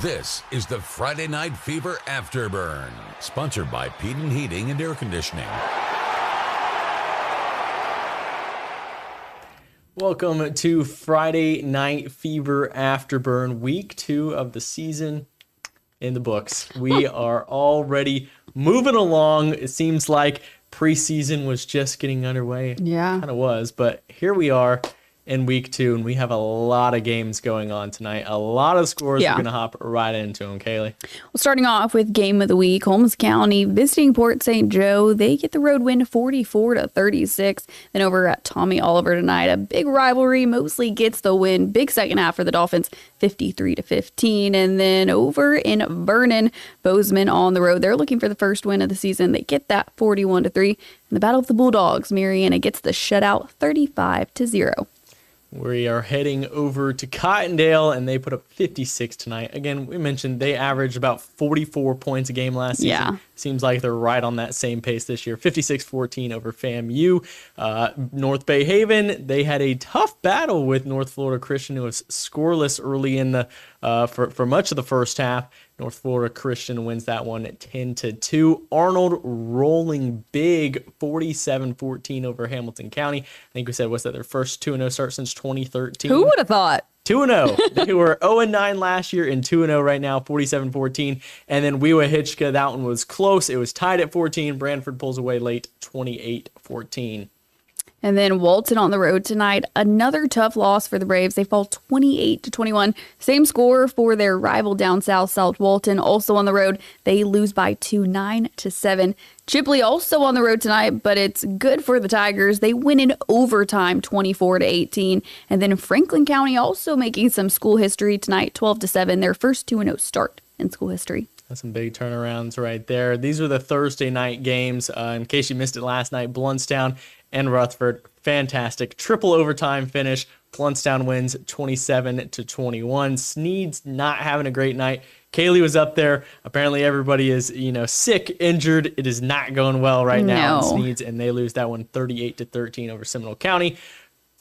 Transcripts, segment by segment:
This is the Friday Night Fever Afterburn, sponsored by Peden Heating and Air Conditioning. Welcome to Friday Night Fever Afterburn, week 2 of the season in the books. We are already moving along. It seems like preseason was just getting underway. Yeah. Kind of was, but here we are in week 2, and we have a lot of games going on tonight. A lot of scores. Yeah. We're going to hop right into them, Kaleigh. Well, starting off with game of the week, Holmes County visiting Port St. Joe. They get the road win 44-36. Then over at Tommy Oliver tonight, a big rivalry, mostly gets the win. Big second half for the Dolphins, 53-15. And then over in Vernon, Bozeman on the road. They're looking for the first win of the season. They get that 41-3. In the Battle of the Bulldogs, Mariana gets the shutout 35-0. We are heading over to Cottondale, and they put up 56 tonight. Again, we mentioned they averaged about 44 points a game last season. Yeah. Seems like they're right on that same pace this year. 56-14 over FAMU. North Bay Haven, they had a tough battle with North Florida Christian, who was scoreless early in the for much of the first half. North Florida Christian wins that one at 10-2. Arnold rolling big, 47-14 over Hamilton County. I think we said, was that their first 2-0 start since 2013? Who would have thought? 2-0. They were 0-9 last year and 2-0 right now, 47-14. And then Wewa Hitchka, that one was close. It was tied at 14. Branford pulls away late, 28-14. And then Walton on the road tonight. Another tough loss for the Braves. They fall 28-21. Same score for their rival down south, South Walton. Also on the road, they lose by 2, 9-7. Chipley also on the road tonight, but it's good for the Tigers. They win in overtime, 24-18. And then Franklin County also making some school history tonight, 12-7. Their first 2-0 start in school history. That's some big turnarounds right there. These are the Thursday night games. In case you missed it last night, Bluntstown and Rutherford, fantastic. Triple overtime finish. Bluntstown wins 27-21. Sneed's not having a great night. Kaleigh was up there. Apparently everybody is, sick, injured. It is not going well right now in Sneed's, and they lose that one 38-13 over Seminole County.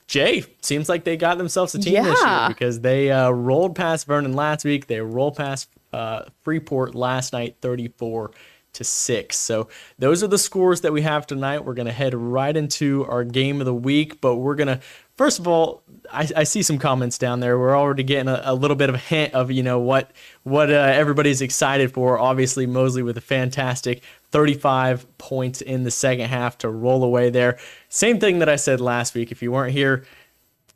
Jay, seems like they got themselves a team this year, because they rolled past Vernon last week. They rolled past Freeport last night, 34-6. So those are the scores that we have tonight. We're going to head right into our game of the week, but we're going to, first of all, I see some comments down there. We're already getting a little bit of a hint of, what everybody's excited for. Obviously, Mosley with a fantastic 35 points in the second half to roll away there. Same thing that I said last week. If you weren't here,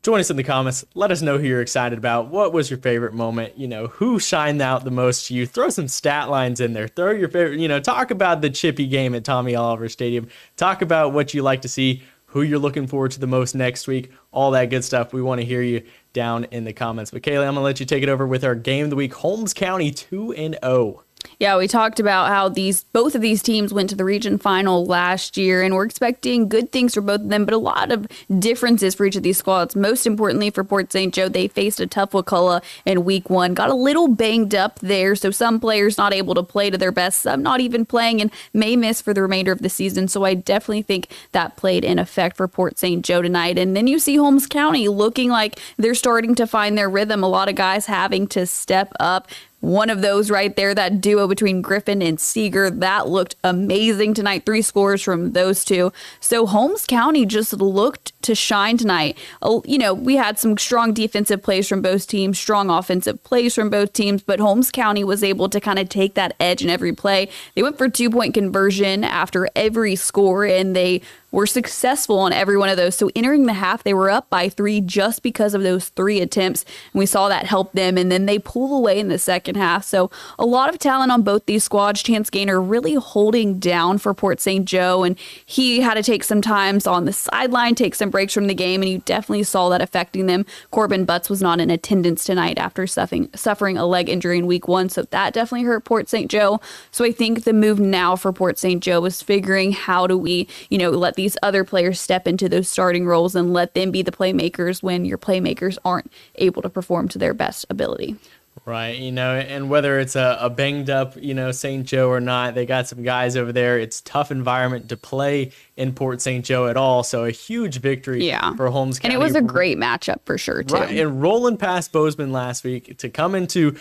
join us in the comments. Let us know who you're excited about. What was your favorite moment? Who shined out the most to you? Throw some stat lines in there. Throw your favorite, talk about the chippy game at Tommy Oliver Stadium. Talk about what you like to see, who you're looking forward to the most next week, all that good stuff. We want to hear you down in the comments. But Kaleigh, I'm going to let you take it over with our game of the week. Holmes County 2-0. Yeah, we talked about how both of these teams went to the region final last year, and we're expecting good things for both of them, but a lot of differences for each of these squads. Most importantly for Port St. Joe, they faced a tough Wakulla in week 1, got a little banged up there, so some players not able to play to their best, some not even playing and may miss for the remainder of the season. So I definitely think that played in effect for Port St. Joe tonight. And then you see Holmes County looking like they're starting to find their rhythm. A lot of guys having to step up. One of those right there, that duo between Griffin and Seeger, that looked amazing tonight. 3 scores from those two. So Holmes County just looked to shine tonight. We had some strong defensive plays from both teams, strong offensive plays from both teams, but Holmes County was able to kind of take that edge in every play. They went for 2-point conversion after every score, and they were successful on every one of those. So entering the half, they were up by 3 just because of those 3 attempts. And we saw that help them. And then they pull away in the second half. So a lot of talent on both these squads. Chance Gaynor really holding down for Port St. Joe. And he had to take some times on the sideline, take some breaks from the game. And you definitely saw that affecting them. Corbin Butts was not in attendance tonight after suffering a leg injury in week 1. So that definitely hurt Port St. Joe. So I think the move now for Port St. Joe is figuring how do we, let these other players step into those starting roles and let them be the playmakers when your playmakers aren't able to perform to their best ability. Right, and whether it's a banged up, St. Joe or not, they got some guys over there. It's a tough environment to play in Port St. Joe at all. So a huge victory for Holmes County. And it was a great matchup for sure, too. Right, and rolling past Bozeman last week to come into,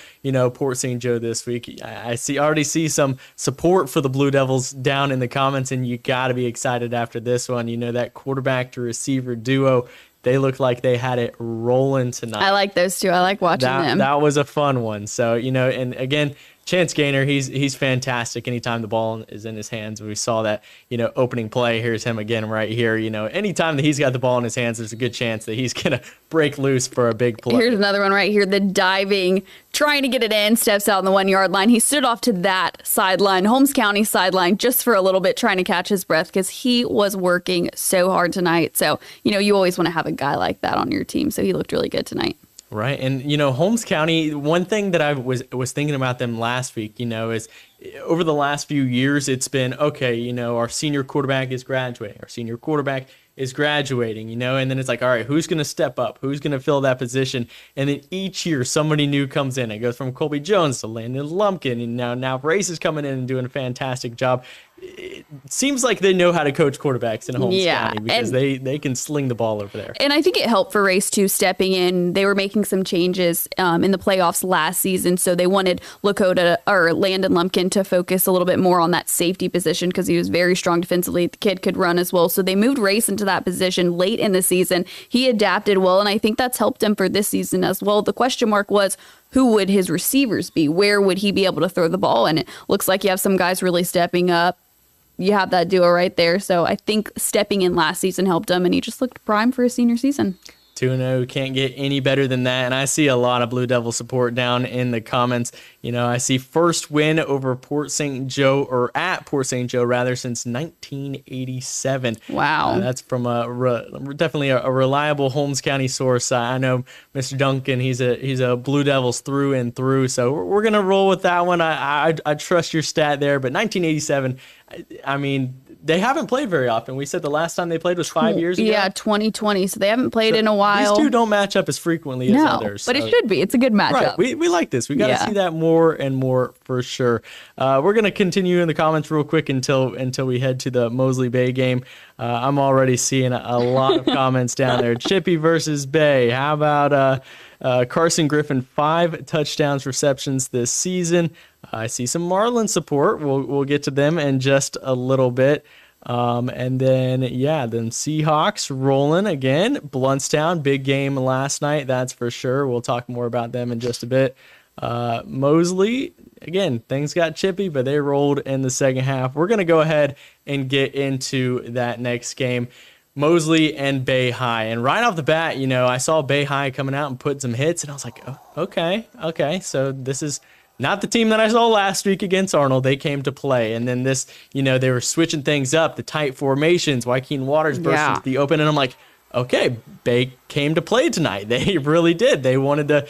Port St. Joe this week. I already see some support for the Blue Devils down in the comments, and you got to be excited after this one. That quarterback to receiver duo. They look like they had it rolling tonight. I like those two. I like watching them. That was a fun one. So, and again, Chance Gaynor, he's fantastic anytime the ball is in his hands. We saw that, opening play. Here's him again right here. Anytime that he's got the ball in his hands, there's a good chance that he's going to break loose for a big play. Here's another one right here. The diving, trying to get it in, steps out on the 1 yard line. He stood off to that sideline, Holmes County sideline, just for a little bit, trying to catch his breath because he was working so hard tonight. So, you always want to have a guy like that on your team. So he looked really good tonight. Right. And, Holmes County, one thing that I was thinking about them last week, is over the last few years, it's been, okay, our senior quarterback is graduating. Our senior quarterback is graduating, and then it's like, all right, who's going to step up? Who's going to fill that position? And then each year, somebody new comes in. It goes from Colby Jones to Landon Lumpkin, and now Race is coming in and doing a fantastic job. It seems like they know how to coach quarterbacks in Holmes County because they can sling the ball over there. And I think it helped for Race too, stepping in. They were making some changes in the playoffs last season, so they wanted Lakota or Landon Lumpkin to focus a little bit more on that safety position because he was very strong defensively. The kid could run as well, so they moved Race into that position late in the season. He adapted well, and I think that's helped him for this season as well. The question mark was, who would his receivers be? Where would he be able to throw the ball? And it looks like you have some guys really stepping up. You have that duo right there. So I think stepping in last season helped him, and he just looked prime for his senior season. 2-0, can't get any better than that. And I see a lot of Blue Devil support down in the comments. I see first win over Port St. Joe, or at Port St. Joe rather, since 1987. Wow. That's from definitely a reliable Holmes County source. I know Mr. Duncan, he's a Blue Devils through and through. So we're going to roll with that one. I trust your stat there. But 1987, I mean, they haven't played very often. We said the last time they played was 5 years ago. Yeah, 2020. So they haven't played in a while. These two don't match up as frequently as others. But it should be. It's a good matchup. Right. We like this. We got to see that more and more for sure. We're going to continue in the comments real quick until we head to the Mosley Bay game. I'm already seeing a lot of comments down there. Chippy versus Bay. How about Carson Griffin, 5 touchdowns receptions this season? I see some Marlin support. We'll get to them in just a little bit. And then Seahawks rolling again. Bluntstown, big game last night, that's for sure. We'll talk more about them in just a bit. Mosley, again, things got chippy, but they rolled in the second half. We're going to go ahead and get into that next game. Mosley and Bay High. And right off the bat, I saw Bay High coming out and put some hits, and I was like, oh, okay. So this is not the team that I saw last week against Arnold. They came to play. And then this, they were switching things up, the tight formations. Joaquin Waters burst into the open, and I'm like, okay, Bay came to play tonight. They really did. They wanted to,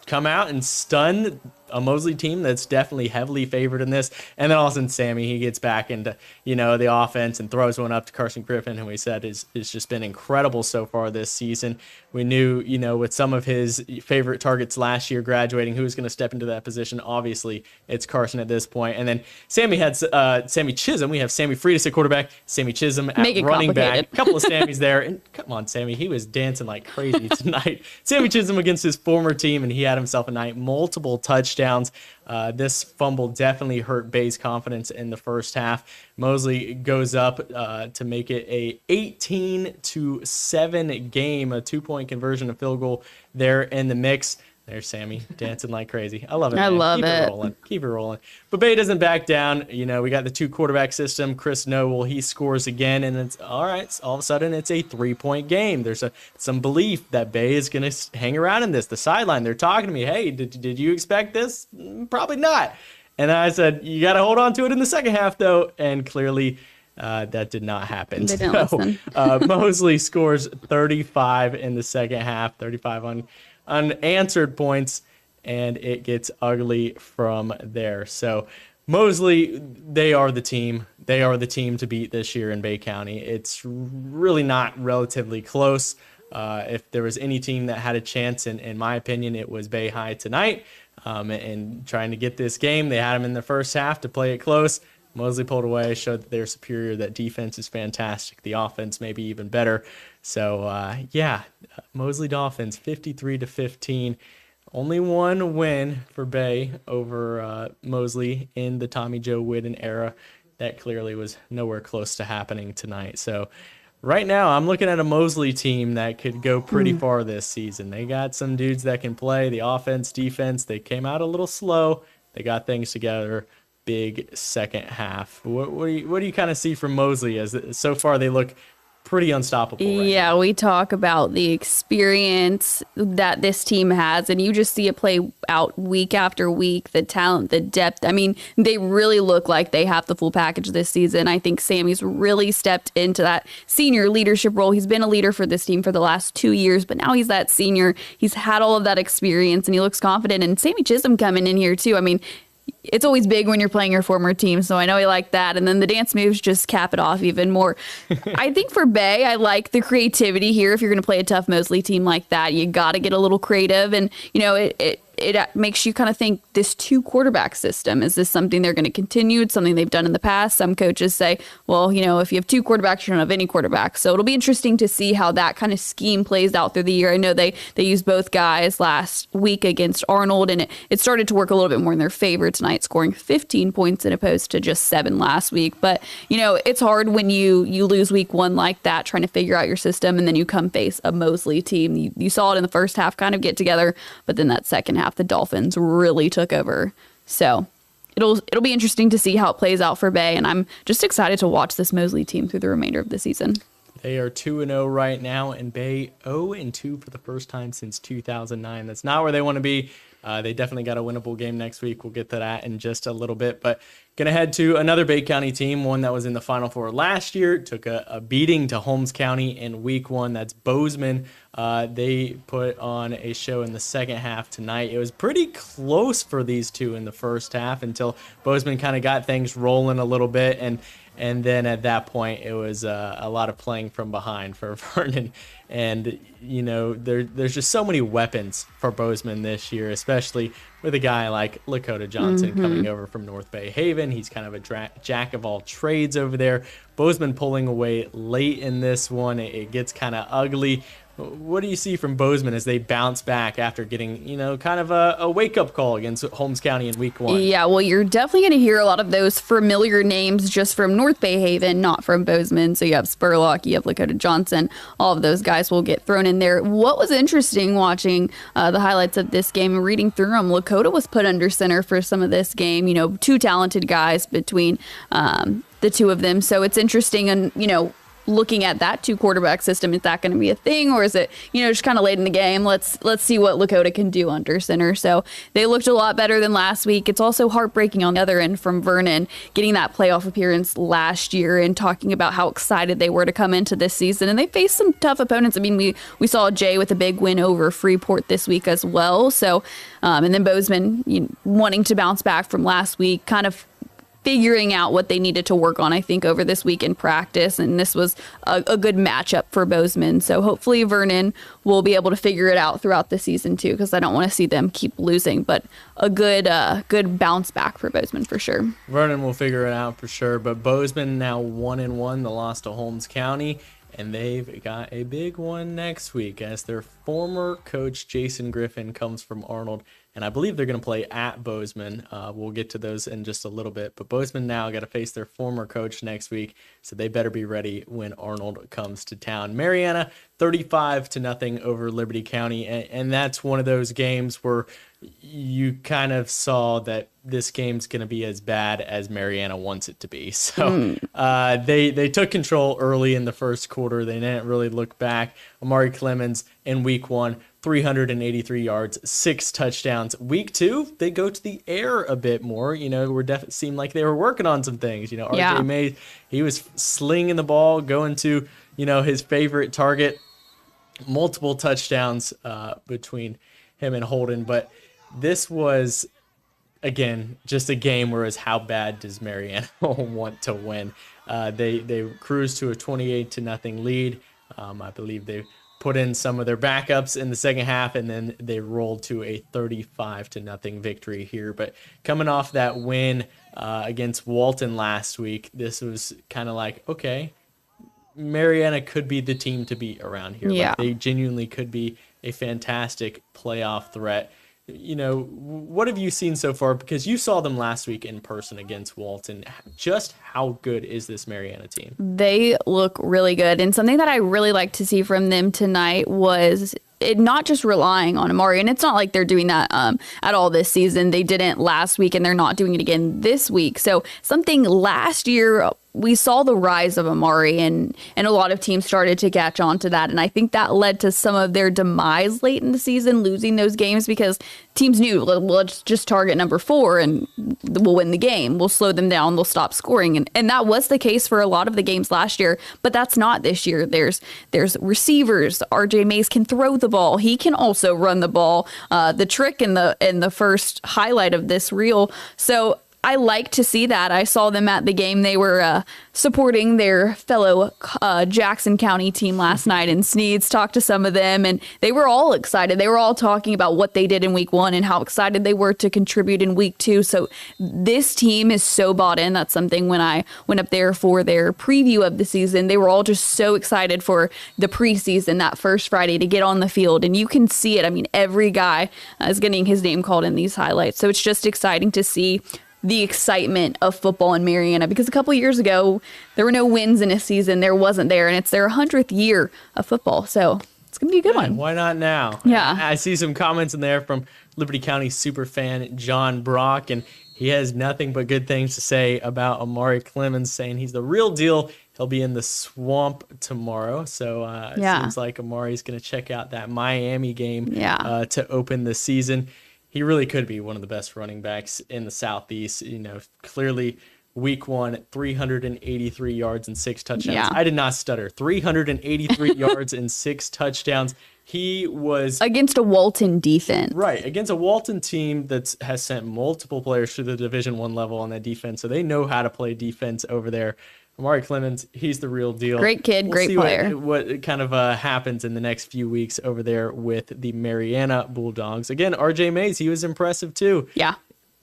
come out and stun a Mosley team that's definitely heavily favored in this. And then all of a sudden, Sammy, he gets back into, the offense and throws one up to Carson Griffin, who we said is just been incredible so far this season. We knew, with some of his favorite targets last year graduating, who was going to step into that position. Obviously, it's Carson at this point. And then Sammy had Sammy Chisholm. We have Sammy Freitas at quarterback, Sammy Chisholm at running back. A couple of Sammys there. And come on, Sammy, he was dancing like crazy tonight. Sammy Chisholm against his former team, and he had himself a night, multiple touchdowns. This fumble definitely hurt Bay's confidence in the first half. Mosley goes up to make it a 18-7 game, a 2-point conversion, a field goal there in the mix. There's Sammy dancing like crazy. I love it. I love it. Keep it rolling. But Bay doesn't back down. We got the 2 quarterback system. Chris Noble, he scores again, and it's all right. All of a sudden, it's a 3-point game. There's some belief that Bay is going to hang around in this. The sideline, they're talking to me. Hey, did you expect this? Probably not. And I said, you got to hold on to it in the second half, though. And clearly, that did not happen. They didn't listen. Mosley scores 35 in the second half, 35 on unanswered points, and it gets ugly from there. So Mosley, they are the team. They are the team to beat this year in Bay County. It's really not relatively close. If there was any team that had a chance, in my opinion, it was Bay High tonight. And trying to get this game, they had them in the first half to play it close. Mosley pulled away, showed that they're superior. That defense is fantastic. The offense maybe even better. So Mosley Dolphins 53-15. Only one win for Bay over Mosley in the Tommy Joe Wooden era. That clearly was nowhere close to happening tonight. So right now I'm looking at a Mosley team that could go pretty far this season. They got some dudes that can play the offense, defense. They came out a little slow. They got things together. Big second half. What do you kind of see from Mosley? As so far they look pretty unstoppable right now. We talk about the experience that this team has, and you just see it play out week after week, the talent, the depth. I mean, they really look like they have the full package this season. I think Sammy's really stepped into that senior leadership role. He's been a leader for this team for the last 2 years, but now he's that senior. He's had all of that experience, and he looks confident. And Sammy Chisholm coming in here, too. I mean, it's always big when you're playing your former team, so I know he liked that. And then the dance moves just cap it off even more. I think for Bay, I like the creativity here. If you're going to play a tough Mosley team like that, you got to get a little creative. And, it makes you kind of think, this 2-quarterback system, is this something they're going to continue? It's something they've done in the past. Some coaches say, well, if you have 2 quarterbacks, you don't have any quarterbacks. So it'll be interesting to see how that kind of scheme plays out through the year. I know they used both guys last week against Arnold, and it started to work a little bit more in their favor tonight, scoring 15 points as opposed to just 7 last week. But, it's hard when you lose week 1 like that, trying to figure out your system, and then you come face a Mosley team. You saw it in the first half kind of get together, but then that second half, the Dolphins really took over. So it'll be interesting to see how it plays out for Bay, and I'm just excited to watch this Mosley team through the remainder of the season. They are 2-0 right now, and Bay 0-2 for the first time since 2009. That's not where they want to be. They definitely got a winnable game next week. We'll get to that in just a little bit. But going to head to another Bay County team, one that was in the Final Four last year. Took a beating to Holmes County in week 1. That's Bozeman. They put on a show in the second half tonight. It was pretty close for these two in the first half until Bozeman kind of got things rolling a little bit. And then at that point, it was a lot of playing from behind for Vernon. And, there's just so many weapons for Bozeman this year, especially with a guy like Lakota Johnson coming over from North Bay Haven. He's kind of a jack of all trades over there. Bozeman pulling away late in this one. It gets kind of ugly. What do you see from Bozeman as they bounce back after getting, kind of a wake-up call against Holmes County in week 1? Yeah, well, you're definitely going to hear a lot of those familiar names just from North Bay Haven, not from Bozeman. So you have Spurlock, you have Lakota Johnson. All of those guys will get thrown in there. What was interesting watching the highlights of this game and reading through them, Lakota was put under center for some of this game. 2 talented guys between the two of them. So it's interesting, and, looking at that 2-quarterback system, is that going to be a thing, or is it, just kind of late in the game? Let's see what Lakota can do under center. So they looked a lot better than last week. It's also heartbreaking on the other end from Vernon, getting that playoff appearance last year and talking about how excited they were to come into this season. And they faced some tough opponents. I mean, we saw Jay with a big win over Freeport this week as well. So, and then Bozeman wanting to bounce back from last week, kind of figuring out what they needed to work on, I think, over this week in practice. And this was a good matchup for Bozeman. So hopefully Vernon will be able to figure it out throughout the season, too, because I don't want to see them keep losing. But a good bounce back for Bozeman for sure. Vernon will figure it out for sure. But Bozeman now 1-1. The loss to Holmes County. And they've got a big one next week as their former coach, Jason Griffin, comes from Arnold. And I believe they're going to play at Bozeman. We'll get to those in just a little bit. But Bozeman now got to face their former coach next week. So they better be ready when Arnold comes to town. Mariana, 35-0 over Liberty County. And that's one of those games where you kind of saw that this game's going to be as bad as Mariana wants it to be. So they took control early in the first quarter. They didn't really look back. Amari Clemens in week 1, 383 yards, 6 touchdowns. Week 2, they go to the air a bit more. Seemed like they were working on some things. RJ Mays, he was slinging the ball, going to, his favorite target. Multiple touchdowns between him and Holden. But this was, again, just a game where it's how bad does Mariana want to win. They cruised to a 28-0 lead. I believe they put in some of their backups in the second half, and then they rolled to a 35-0 victory here. But coming off that win against Walton last week, this was kind of like, okay, Mariana could be the team to beat around here. Yeah. Like, they genuinely could be a fantastic playoff threat. You know, what have you seen so far? Because you saw them last week in person against Walton. Just how good is this Mariana team? They look really good. And something that I really like to see from them tonight was it not just relying on Amari. And it's not like they're doing that at all this season. They didn't last week, and they're not doing it again this week. So something last year, we saw the rise of Amari, and a lot of teams started to catch on to that. And I think that led to some of their demise late in the season, losing those games because teams knew, let's just target number 4 and we'll win the game. We'll slow them down. They'll stop scoring. And that was the case for a lot of the games last year, but that's not this year. There's receivers. RJ Mays can throw the ball. He can also run the ball. The trick in the first highlight of this reel. So I like to see that. I saw them at the game. They were supporting their fellow Jackson County team last night, and Sneeds talked to some of them, and they were all excited. They were all talking about what they did in week 1 and how excited they were to contribute in week 2. So this team is so bought in. That's something when I went up there for their preview of the season, they were all just so excited for the preseason, that first Friday, to get on the field. And you can see it. I mean, every guy is getting his name called in these highlights. So it's just exciting to see the excitement of football in Mariana, because a couple years ago there were no wins in a season. There wasn't there, and it's their 100th year of football, so it's gonna be a good one. Why not now? Yeah, I see some comments in there from Liberty County super fan John Brock, and he has nothing but good things to say about Amari Clemens, saying he's the real deal. He'll be in the swamp tomorrow, so it seems like Amari's going to check out that Miami game to open the season. He really could be one of the best running backs in the Southeast. You know, clearly week 1, 383 yards and 6 touchdowns. Yeah. I did not stutter. 383 yards and 6 touchdowns. He was against a Walton defense. Right, against a Walton team that has sent multiple players to the Division I level on that defense, so they know how to play defense over there. Amari Clemens, he's the real deal. Great kid, great player. What kind of happens in the next few weeks over there with the Mariana Bulldogs. Again, RJ Mays, he was impressive too. Yeah.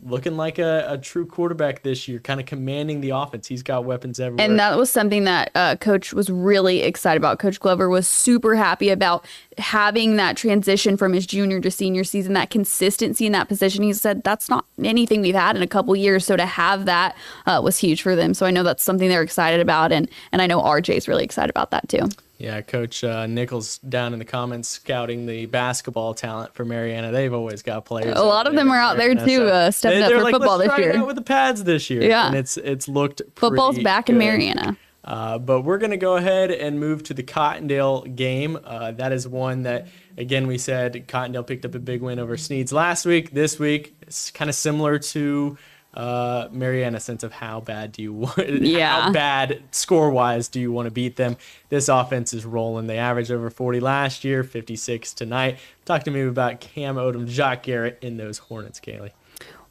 Looking like a true quarterback this year, kind of commanding the offense. He's got weapons everywhere. And that was something that Coach was really excited about. Coach Glover was super happy about having that transition from his junior to senior season, that consistency in that position. He said that's not anything we've had in a couple years. So to have that was huge for them. So I know that's something they're excited about. And I know RJ's really excited about that too. Yeah, Coach Nichols down in the comments scouting the basketball talent for Mariana. They've always got players. A lot of them are out there too, stepping up for football this year. Let's try it out with the pads this year. Yeah, and it's looked football's back good in Mariana. But we're going to go ahead and move to the Cottondale game. That is one that, again, we said Cottondale picked up a big win over Sneeds last week. This week, it's kind of similar to Mariana, sense of how bad do you want, how bad score-wise do you want to beat them. This offense is rolling. They averaged over 40 last year, 56 tonight. Talk to me about Cam Odom, Jock Garrett in those Hornets, Kaleigh.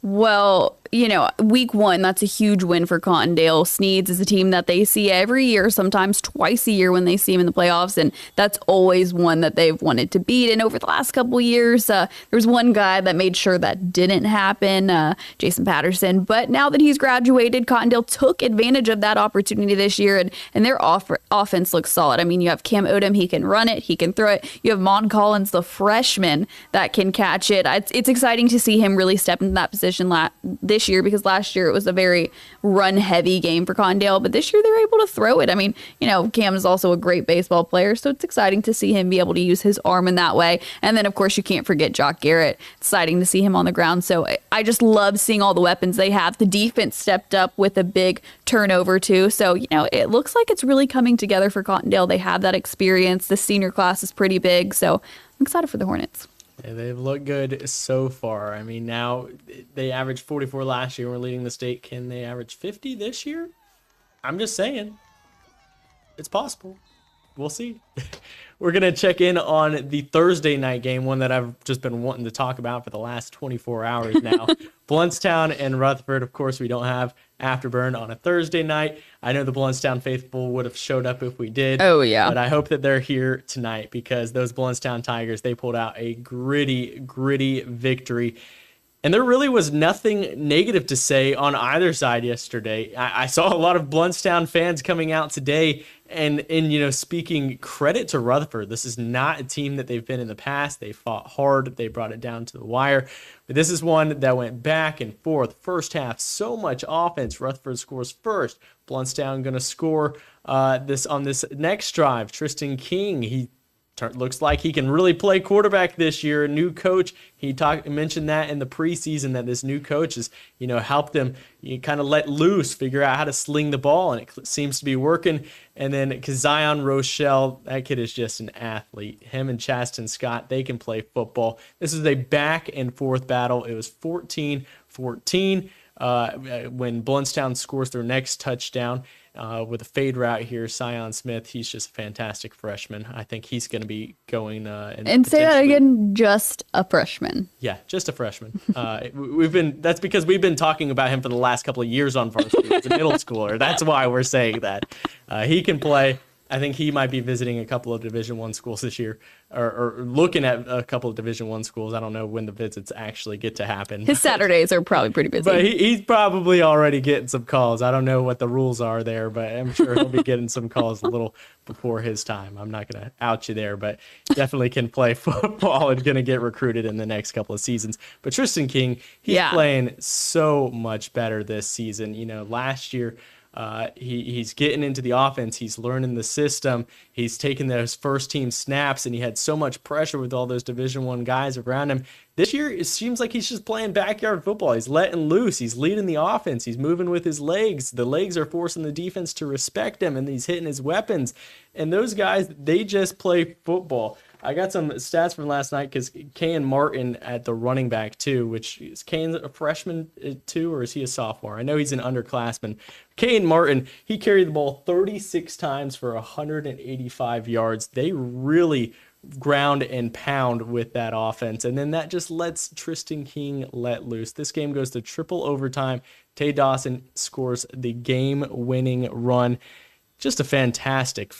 Well, you know, week 1, that's a huge win for Cottondale. Sneeds is a team that they see every year, sometimes twice a year when they see them in the playoffs, and that's always one that they've wanted to beat. And over the last couple of years, there was one guy that made sure that didn't happen, Jason Patterson. But now that he's graduated, Cottondale took advantage of that opportunity this year, and their offense looks solid. I mean, you have Cam Odom, he can run it, he can throw it. You have Mon Collins, the freshman, that can catch it. It's exciting to see him really step into that position this year, because last year it was a very run-heavy game for Cottondale, but this year they're able to throw it. I mean, you know, Cam is also a great baseball player, so it's exciting to see him be able to use his arm in that way. And then, of course, you can't forget Jock Garrett. Exciting to see him on the ground. So I just love seeing all the weapons they have. The defense stepped up with a big turnover, too. So, you know, it looks like it's really coming together for Cottondale. They have that experience. The senior class is pretty big, so I'm excited for the Hornets. Yeah, they've looked good so far. I mean, now they averaged 44 last year. We're leading the state. Can they average 50 this year? I'm just saying. It's possible. we'll see. We're going to check in on the Thursday night game, one that I've just been wanting to talk about for the last 24 hours now. Blountstown and Rutherford. Of course, we don't have Afterburn on a Thursday night. I know the Blountstown faithful would have showed up if we did. Oh, yeah. But I hope that they're here tonight because those Blountstown Tigers, they pulled out a gritty victory. And there really was nothing negative to say on either side yesterday. I saw a lot of Blountstown fans coming out today and speaking credit to Rutherford. This is not a team that they've been in the past. They fought hard. They brought it down to the wire. But this is one that went back and forth. First half, so much offense. Rutherford scores first. Blountstown going to score this on this next drive. Tristan King, he looks like he can really play quarterback this year. A new coach, he mentioned that in the preseason that this new coach has, helped him kind of let loose, figure out how to sling the ball, and it seems to be working. And then Zion Rochelle, that kid is just an athlete. Him and Chaston Scott, they can play football. This is a back and forth battle. It was 14-14 when Blountstown scores their next touchdown. With a fade route here, Sion Smith, he's just a fantastic freshman. I think he's going to be going and say that again, just a freshman. Yeah, just a freshman. That's because we've been talking about him for the last couple of years on varsity as a middle schooler. That's why we're saying that. He can play. I think he might be visiting a couple of Division I schools this year, or looking at a couple of Division I schools. I don't know when the visits actually get to happen. His Saturdays are probably pretty busy. But he's probably already getting some calls. I don't know what the rules are there, but I'm sure he'll be getting some calls a little before his time. I'm not going to out you there, but definitely can play football and going to get recruited in the next couple of seasons. But Tristan King, he's playing so much better this season. Last year, he's getting into the offense. He's learning the system. He's taking those first team snaps, and he had so much pressure with all those Division I guys around him. This year, it seems like he's just playing backyard football. He's letting loose. He's leading the offense. He's moving with his legs. The legs are forcing the defense to respect him, and he's hitting his weapons. And those guys, they just play football. I got some stats from last night because Kayan Martin at the running back too, which is Kayan a freshman too, or is he a sophomore? I know he's an underclassman. Kayan Martin, he carried the ball 36 times for 185 yards. They really ground and pound with that offense. And then that just lets Tristan King let loose. This game goes to triple overtime. Tay Dawson scores the game-winning run. Just a fantastic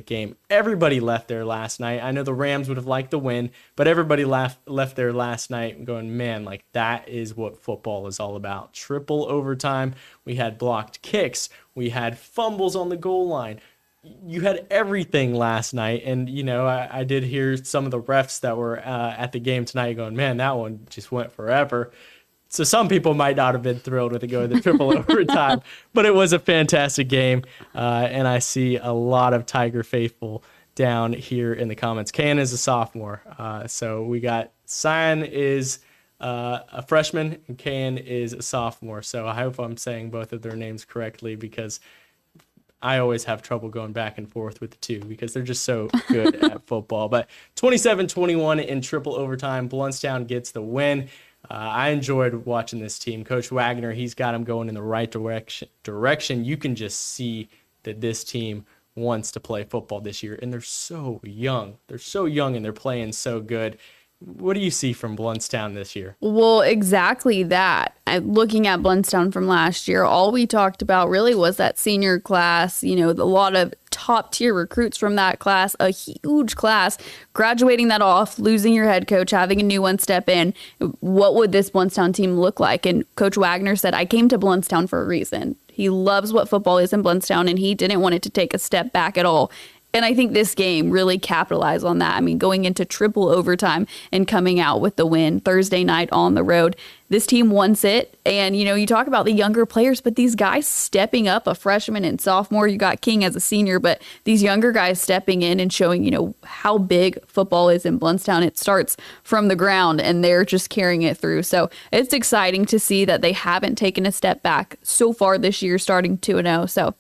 game. Everybody left there last night. I know the Rams would have liked the win, but everybody left there last night going, man, like that is what football is all about. Triple overtime. We had blocked kicks. We had fumbles on the goal line. You had everything last night. And, I did hear some of the refs that were at the game tonight going, man, that one just went forever. So some people might not have been thrilled with it going to triple overtime, but it was a fantastic game, and I see a lot of Tiger faithful down here in the comments. Kayan is a sophomore, so we got Sion is a freshman, and Kayan is a sophomore. So I hope I'm saying both of their names correctly because I always have trouble going back and forth with the two because they're just so good at football. But 27-21 in triple overtime, Blountstown gets the win. I enjoyed watching this team. Coach Wagner, he's got them going in the right direction. You can just see that this team wants to play football this year, and they're so young. They're so young, and they're playing so good. What do you see from Blountstown this year? Well, exactly that. Looking at Blountstown from last year, all we talked about really was that senior class, a lot of top tier recruits from that class, a huge class, graduating that off, losing your head coach, having a new one step in. What would this Blountstown team look like? And Coach Wagner said, I came to Blountstown for a reason. He loves what football is in Blountstown, and he didn't want it to take a step back at all. And I think this game really capitalized on that. I mean, going into triple overtime and coming out with the win Thursday night on the road. This team wants it. And, you talk about the younger players, but these guys stepping up, a freshman and sophomore, you got King as a senior, but these younger guys stepping in and showing, how big football is in Blountstown. It starts from the ground and they're just carrying it through. So it's exciting to see that they haven't taken a step back so far this year, starting 2-0. So,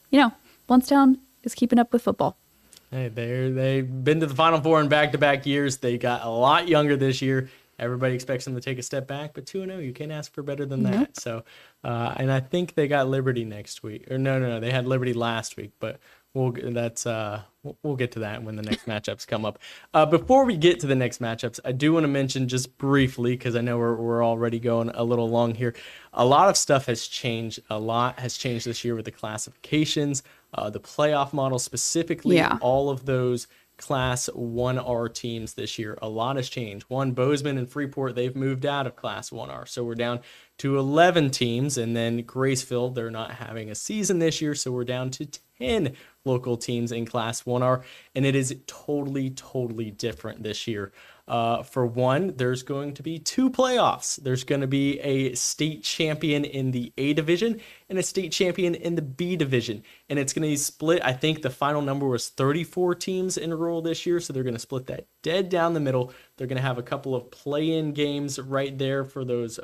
Blountstown is keeping up with football. Hey, they've been to the Final Four in back-to-back years. They got a lot younger this year. Everybody expects them to take a step back, but 2-0, you can't ask for better than that. Nope. So, and I think they got Liberty next week. Or no, they had Liberty last week, but we'll get to that when the next matchups come up. Before we get to the next matchups, I do want to mention just briefly, because I know we're already going a little long here. A lot of stuff has changed. A lot has changed this year with the classifications, the playoff model specifically. Yeah. All of those Class 1R teams this year. A lot has changed. One, Bozeman and Freeport, they've moved out of Class 1R. So we're down to 11 teams. And then Graceville, they're not having a season this year. So we're down to 10 local teams in Class 1R. And it is totally, totally different this year. For one, there's going to be 2 playoffs. There's going to be a state champion in the A division and a state champion in the B division. And it's going to be split. I think the final number was 34 teams enrolled this year. So they're going to split that dead down the middle. They're going to have a couple of play-in games right there for those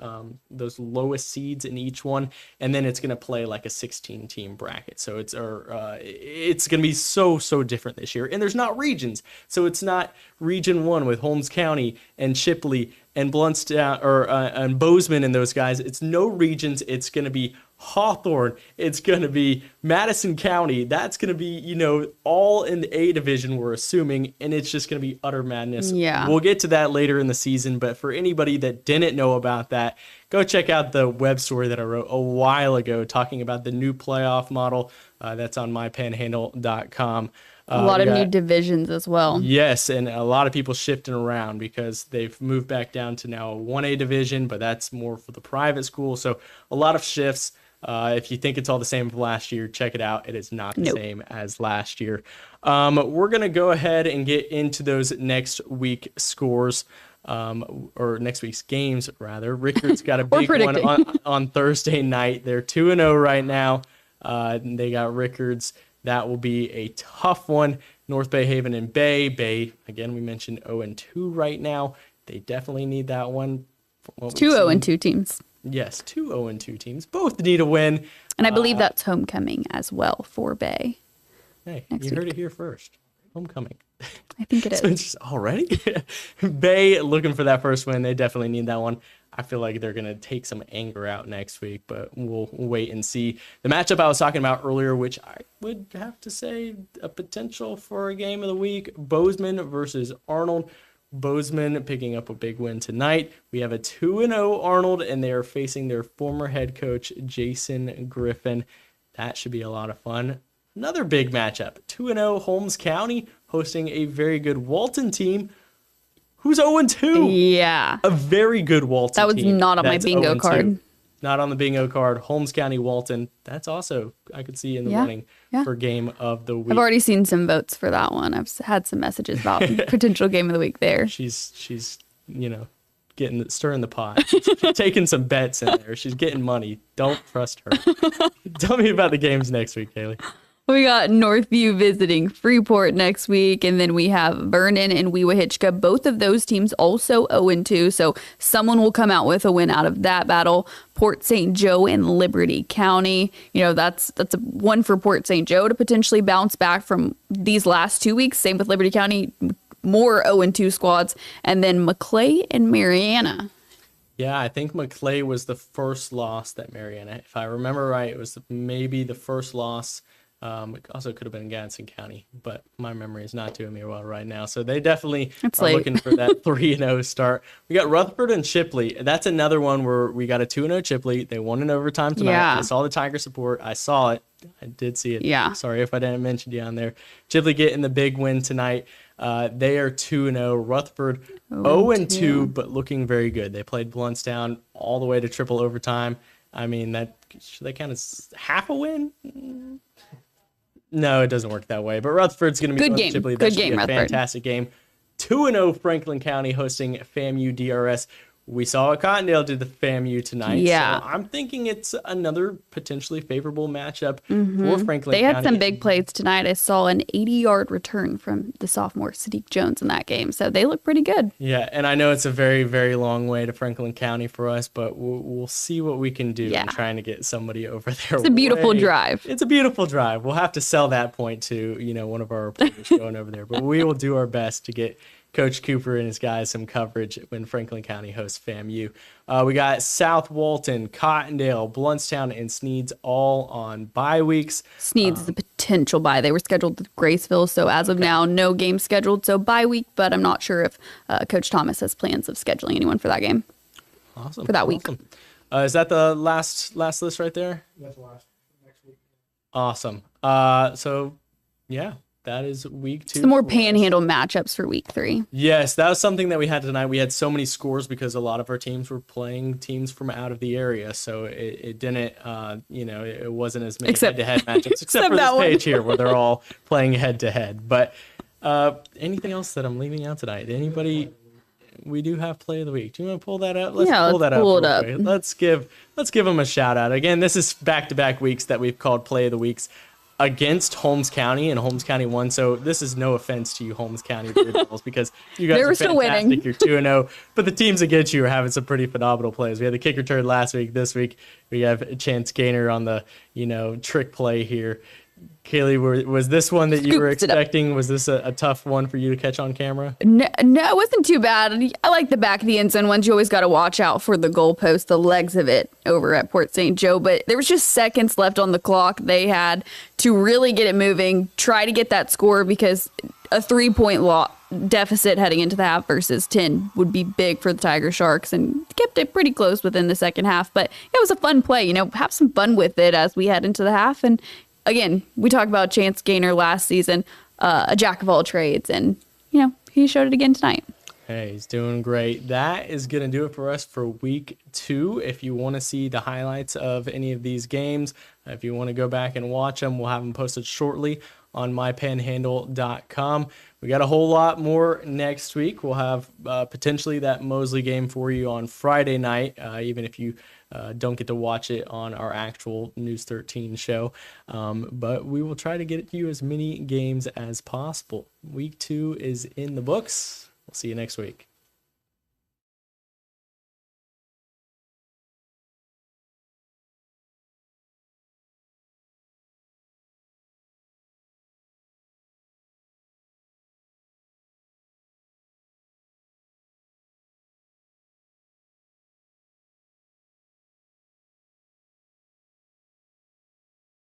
lowest seeds in each one. And then it's going to play like a 16-team bracket. So it's going to be so different this year. And there's not regions. So it's not Region 1 with Holmes County and Shipley and Bluntstown and Bozeman and those guys. It's no regions. It's going to be Hawthorne. It's going to be Madison County. That's going to be, all in the A division, we're assuming, and it's just going to be utter madness. Yeah. We'll get to that later in the season, but for anybody that didn't know about that, go check out the web story that I wrote a while ago talking about the new playoff model. That's on mypanhandle.com. A lot of new divisions as well. Yes, and a lot of people shifting around because they've moved back down to now a 1A division, but that's more for the private school. So a lot of shifts. If you think it's all the same as last year, check it out. It is not the same as last year. We're going to go ahead and get into those next week scores, or next week's games, rather. Rickard's got a big one on Thursday night. They're 2-0 right now. They got Rickard's. That will be a tough one. North Bay, Haven, and Bay. Bay, again, we mentioned 0-2 right now. They definitely need that one. 2 0-2 teams. Yes, 2 0-2 teams. Both need a win. And I believe that's homecoming as well for Bay. Hey, you heard it here first. Homecoming. I think it is. So it's just already? Bay looking for that first win. They definitely need that one. I feel like they're going to take some anger out next week, but we'll wait and see. The matchup I was talking about earlier, which I would have to say a potential for a game of the week, Bozeman versus Arnold. Bozeman picking up a big win tonight. We have a 2-0 Arnold, and they are facing their former head coach, Jason Griffin. That should be a lot of fun. Another big matchup, 2-0 Holmes County hosting a very good Walton team. Who's 0-2? Yeah. A very good Walton team. That was team. not on my bingo card. Not on the bingo card. Holmes County, Walton. That's also, I could see in the running for game of the week. I've already seen some votes for that one. I've had some messages about potential game of the week there. She's stirring the pot. She's taking some bets in there. She's getting money. Don't trust her. Tell me about the games next week, Kaleigh. We got Northview visiting Freeport next week, and then we have Vernon and Weewahitchka. Both of those teams also 0-2, so someone will come out with a win out of that battle. Port St. Joe and Liberty County. That's a one for Port St. Joe to potentially bounce back from these last 2 weeks. Same with Liberty County, more 0-2 squads. And then Maclay and Mariana. Yeah, I think Maclay was the first loss that Mariana, if I remember right, it was maybe the first loss. It also could have been Gadsden County, but my memory is not doing me well right now. So they definitely are looking for that 3-0 start. We got Rutherford and Chipley. That's another one where we got a 2-0 Chipley. They won in overtime tonight. Yeah. I saw the Tiger support. I saw it. I did see it. Yeah. Sorry if I didn't mention you on there. Chipley getting the big win tonight. They are 2-0. Rutherford 0-2, but looking very good. They played Bluntstown all the way to triple overtime. I mean, should they count as half a win? No, it doesn't work that way. But Rutherford's going to be good game. Chipley. Good game, Rutherford. Fantastic game. 2-0 Franklin County hosting FAMU DRS. We saw what Cottondale did to FAMU tonight. Yeah. So I'm thinking it's another potentially favorable matchup for Franklin County. They had some big plays tonight. I saw an 80-yard return from the sophomore Sadiq Jones in that game. So they look pretty good. Yeah, and I know it's a very, very long way to Franklin County for us, but we'll see what we can do in trying to get somebody over there. It's a beautiful drive. It's a beautiful drive. We'll have to sell that point to one of our reporters going over there, but we will do our best to get Coach Cooper and his guys some coverage when Franklin County hosts FAMU. We got South Walton, Cottondale, Bluntstown, and Sneads all on bye weeks. Sneads is a potential bye. They were scheduled with Graceville, so as of now, no game scheduled. So bye week, but I'm not sure if Coach Thomas has plans of scheduling anyone for that game. Awesome. For that week. Is that the last list right there? That's the last next week. Awesome. So, yeah. That is week 2. Some more panhandle matchups for week 3. Yes, that was something that we had tonight. We had so many scores because a lot of our teams were playing teams from out of the area. So it didn't, it wasn't as many head-to-head matchups, except for this page here where they're all playing head-to-head. But anything else that I'm leaving out tonight? Anybody? We do have play of the week. Do you want to pull that up? Let's pull that up. Let's give them a shout out. Again, this is back-to-back weeks that we've called play of the weeks against Holmes County, and Holmes County won. So this is no offense to you, Holmes County originals, because you guys are still fantastic. Winning. You're 2-0, but the teams against you are having some pretty phenomenal plays. We had the kick return last week. This week we have Chance Gaynor on the trick play here. Kaleigh, was this one that you were expecting? Was this a tough one for you to catch on camera? No, it wasn't too bad. I like the back of the end zone ones. You always got to watch out for the goalpost, the legs of it over at Port St. Joe. But there was just seconds left on the clock. They had to really get it moving, try to get that score, because a 3-point deficit heading into the half versus 10 would be big for the Tiger Sharks, and kept it pretty close within the second half. But it was a fun play. Have some fun with it as we head into the half. And again, we talked about Chance Gaynor last season, a jack of all trades, and, he showed it again tonight. Hey, he's doing great. That is going to do it for us for week 2. If you want to see the highlights of any of these games, if you want to go back and watch them, we'll have them posted shortly on mypanhandle.com. We got a whole lot more next week. We'll have potentially that Mosley game for you on Friday night, even if you don't get to watch it on our actual News 13 show. But we will try to get you as many games as possible. Week 2 is in the books. We'll see you next week.